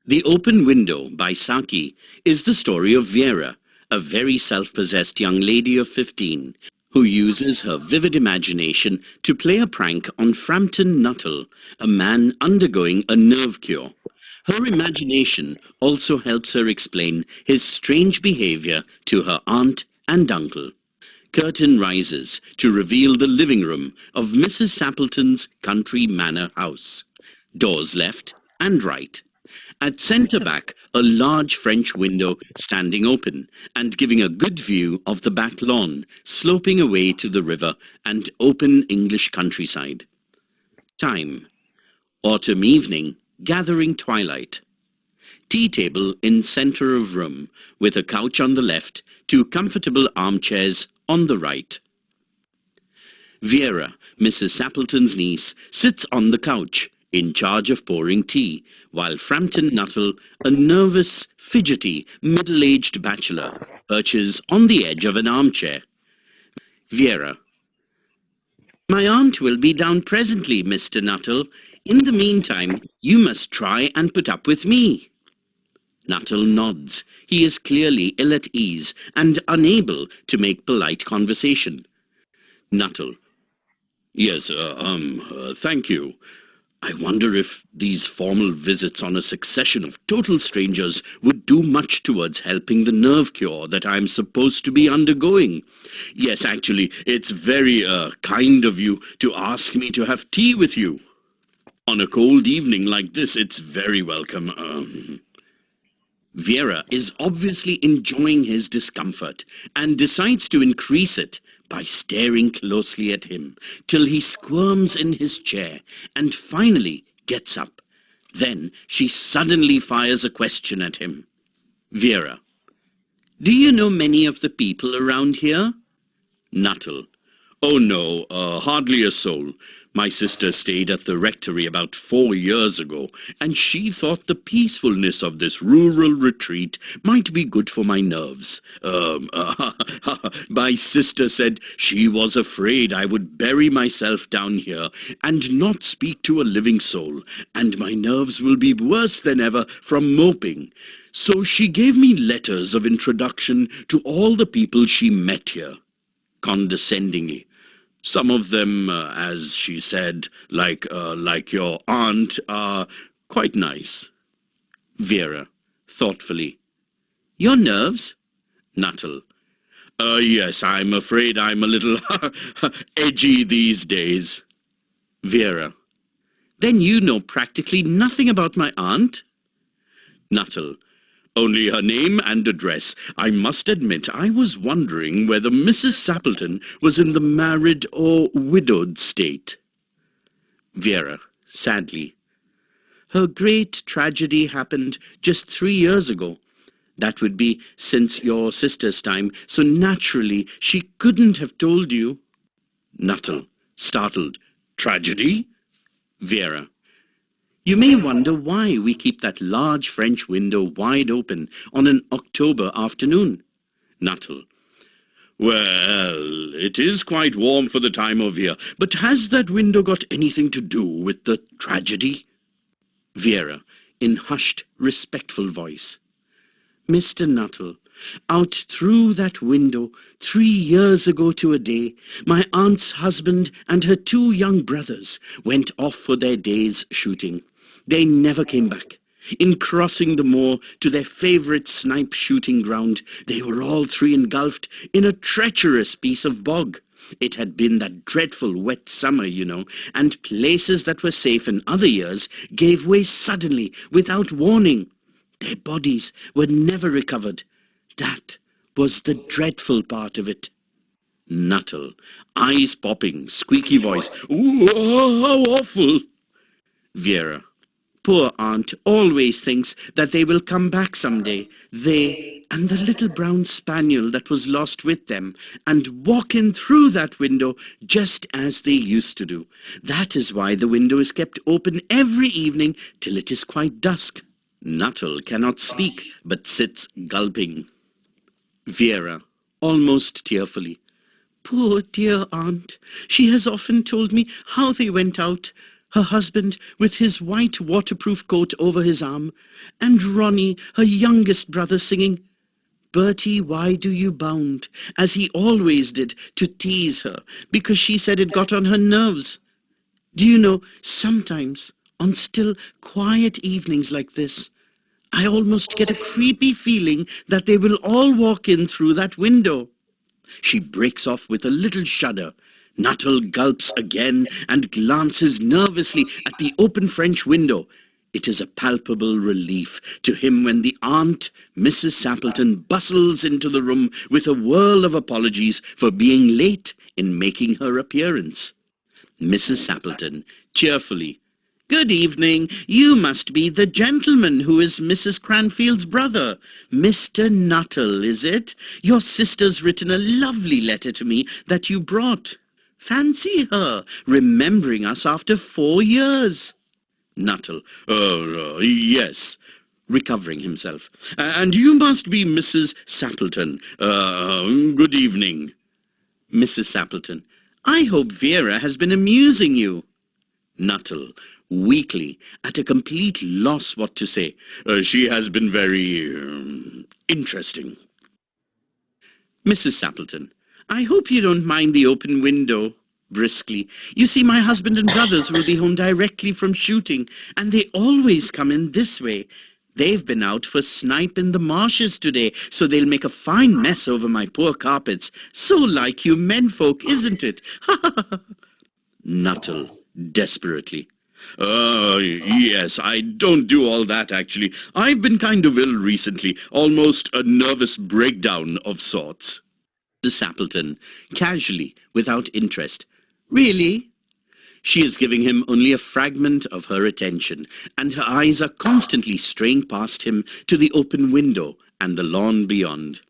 The Open Window by Saki is the story of Vera, a very self-possessed young lady of 15, who uses her vivid imagination to play a prank on Frampton Nuttall, a man undergoing a nerve cure. Her imagination also helps her explain his strange behavior to her aunt and uncle. Curtain rises to reveal the living room of Mrs. Sappleton's country manor house. Doors left and right. At centre back, a large French window standing open and giving a good view of the back lawn, sloping away to the river and open English countryside. Time: autumn evening, gathering twilight. Tea table in centre of room, with a couch on the left, two comfortable armchairs on the right. Vera, Mrs. Sappleton's niece, sits on the couch, in charge of pouring tea, while Frampton Nuttall, a nervous, fidgety, middle-aged bachelor, perches on the edge of an armchair. Vera: My aunt will be down presently, Mr. Nuttall. In the meantime, you must try and put up with me. Nuttall nods. He is clearly ill at ease and unable to make polite conversation. Nuttall: Yes, thank you. I wonder if these formal visits on a succession of total strangers would do much towards helping the nerve cure that I'm supposed to be undergoing. Yes, actually, it's very, kind of you to ask me to have tea with you. On a cold evening like this, it's very welcome. Vera is obviously enjoying his discomfort and decides to increase it by staring closely at him till he squirms in his chair and finally gets up. Then she suddenly fires a question at him. Vera: Do you know many of the people around here? Nuttall: Oh no, hardly a soul. My sister stayed at the rectory about 4 years ago, and she thought the peacefulness of this rural retreat might be good for my nerves. My sister said she was afraid I would bury myself down here and not speak to a living soul, and my nerves will be worse than ever from moping. So she gave me letters of introduction to all the people she met here. Condescendingly: Some of them, as she said, like your aunt, are quite nice. Vera, thoughtfully: Your nerves? Nuttall: Yes, I'm afraid I'm a little edgy these days. Vera: Then you know practically nothing about my aunt? Nuttall: Only her name and address. I must admit, I was wondering whether Mrs. Sappleton was in the married or widowed state. Vera, sadly: Her great tragedy happened just 3 years ago. That would be since your sister's time, so naturally she couldn't have told you. Nuttall, startled: Tragedy? Vera: You may wonder why we keep that large French window wide open on an October afternoon. Nuttall: Well, it is quite warm for the time of year, but has that window got anything to do with the tragedy? Vera, in hushed, respectful voice: Mr. Nuttall, out through that window, 3 years ago to a day, my aunt's husband and her 2 young brothers went off for their day's shooting. They never came back. In crossing the moor to their favourite snipe shooting ground, they were all 3 engulfed in a treacherous piece of bog. It had been that dreadful wet summer, you know, and places that were safe in other years gave way suddenly, without warning. Their bodies were never recovered. That was the dreadful part of it. Nuttall, eyes popping, squeaky voice: Ooh, how awful! Vera: Poor aunt always thinks that they will come back someday, they and the little brown spaniel that was lost with them, and walk in through that window just as they used to do. That is why the window is kept open every evening till it is quite dusk. Nuttall cannot speak, but sits gulping. Vera, almost tearfully: Poor dear aunt. She has often told me how they went out, her husband with his white waterproof coat over his arm, and Ronnie, her youngest brother, singing, "Bertie, why do you bound?" as he always did to tease her, because she said it got on her nerves. Do you know, sometimes, on still, quiet evenings like this, I almost get a creepy feeling that they will all walk in through that window. She breaks off with a little shudder. Nuttall gulps again and glances nervously at the open French window. It is a palpable relief to him when the aunt, Mrs. Sappleton, bustles into the room with a whirl of apologies for being late in making her appearance. Mrs. Sappleton, cheerfully, "Good evening. You must be the gentleman who is Mrs. Cranfield's brother. Mr. Nuttall, is it? Your sister's written a lovely letter to me that you brought. Fancy her remembering us after 4 years." Nuttall, yes, recovering himself. "And you must be Mrs. Sappleton. Good evening." Mrs. Sappleton, "I hope Vera has been amusing you." Nuttall, weakly, at a complete loss what to say. "She has been very interesting." Mrs. Sappleton, "I hope you don't mind the open window." Briskly, "You see, my husband and brothers will be home directly from shooting, and they always come in this way. They've been out for snipe in the marshes today, so they'll make a fine mess over my poor carpets. So like you menfolk, isn't it? Ha ha ha." Nuttall, desperately, Yes, I don't do all that, actually. I've been kind of ill recently, almost a nervous breakdown of sorts." The Sappleton, casually, without interest, "Really?" She is giving him only a fragment of her attention, and her eyes are constantly straying past him to the open window and the lawn beyond.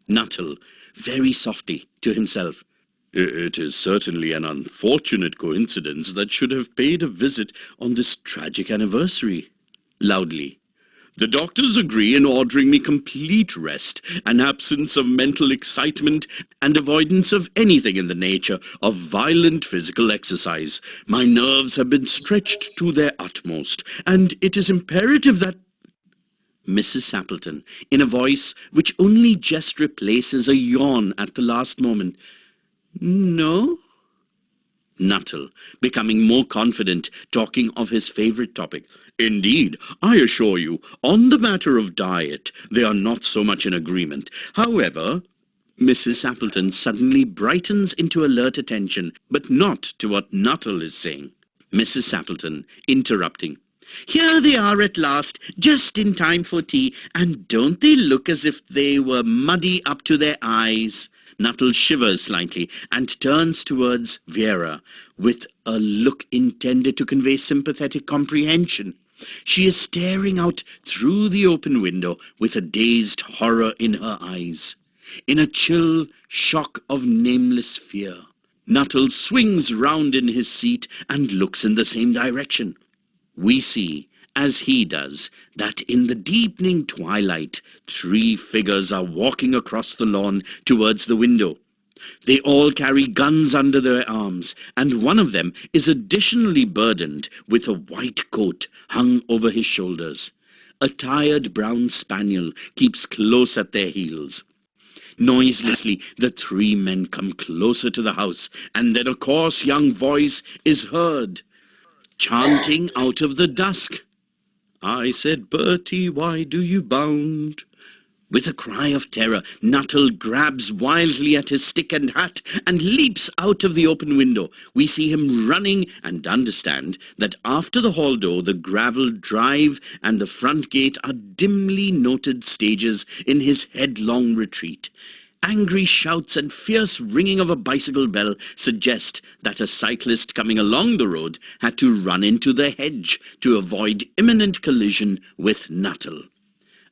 Nuttall, very softly, to himself, "It is certainly an unfortunate coincidence that should have paid a visit on this tragic anniversary." Loudly, "The doctors agree in ordering me complete rest, an absence of mental excitement, and avoidance of anything in the nature of violent physical exercise. My nerves have been stretched to their utmost, and it is imperative that—" Mrs. Sappleton, in a voice which only just replaces a yawn at the last moment, "No?" Nuttall, becoming more confident, talking of his favourite topic, "Indeed, I assure you, on the matter of diet, they are not so much in agreement. However—" Mrs. Sappleton suddenly brightens into alert attention, but not to what Nuttall is saying. Mrs. Sappleton, interrupting, "Here they are at last, just in time for tea, and don't they look as if they were muddy up to their eyes?" Nuttall shivers slightly and turns towards Vera with a look intended to convey sympathetic comprehension. She is staring out through the open window with a dazed horror in her eyes, in a chill shock of nameless fear. Nuttall swings round in his seat and looks in the same direction. We see, as he does, that in the deepening twilight, 3 figures are walking across the lawn towards the window. They all carry guns under their arms, and one of them is additionally burdened with a white coat hung over his shoulders. A tired brown spaniel keeps close at their heels. Noiselessly, the 3 men come closer to the house, and then a coarse young voice is heard, chanting out of the dusk, "I said, Bertie, why do you bound?" With a cry of terror, Nuttall grabs wildly at his stick and hat and leaps out of the open window. We see him running and understand that after the hall door, the gravelled drive and the front gate are dimly noted stages in his headlong retreat. Angry shouts and fierce ringing of a bicycle bell suggest that a cyclist coming along the road had to run into the hedge to avoid imminent collision with Nuttall.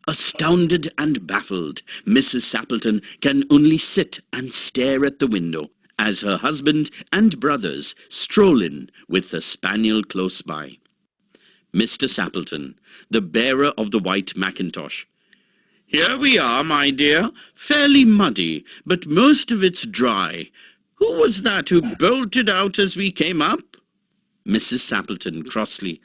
Astounded and baffled, Mrs. Sappleton can only sit and stare at the window as her husband and brothers stroll in with the spaniel close by. Mr. Sappleton, the bearer of the white mackintosh. "Here we are, my dear, fairly muddy, but most of it's dry. Who was that who bolted out as we came up?" Mrs. Sappleton crossly.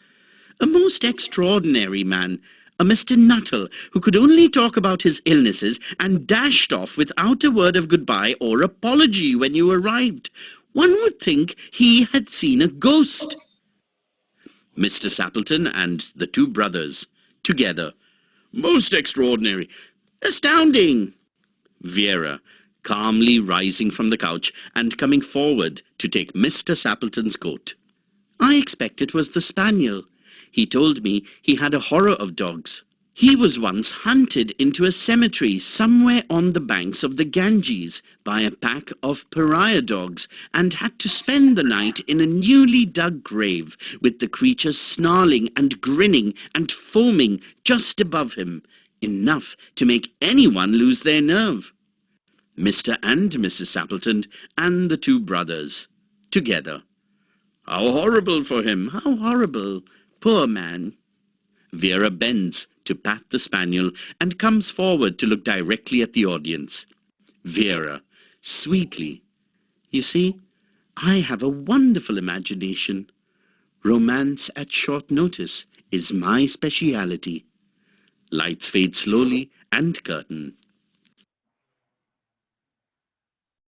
A most extraordinary man. A Mr. Nuttall, who could only talk about his illnesses and dashed off without a word of goodbye or apology when you arrived. One would think he had seen a ghost. Mr. Sappleton and the two brothers, together. Most extraordinary. Astounding. Vera, calmly rising from the couch and coming forward to take Mr. Sappleton's coat. I expect it was the spaniel. He told me he had a horror of dogs. He was once hunted into a cemetery somewhere on the banks of the Ganges by a pack of pariah dogs and had to spend the night in a newly dug grave with the creatures snarling and grinning and foaming just above him, enough to make anyone lose their nerve. Mr. and Mrs. Sappleton and the two brothers, together. How horrible for him, how horrible. Poor man. Vera bends to pat the spaniel and comes forward to look directly at the audience. Vera, sweetly. You see, I have a wonderful imagination. Romance at short notice is my speciality. Lights fade slowly and curtain.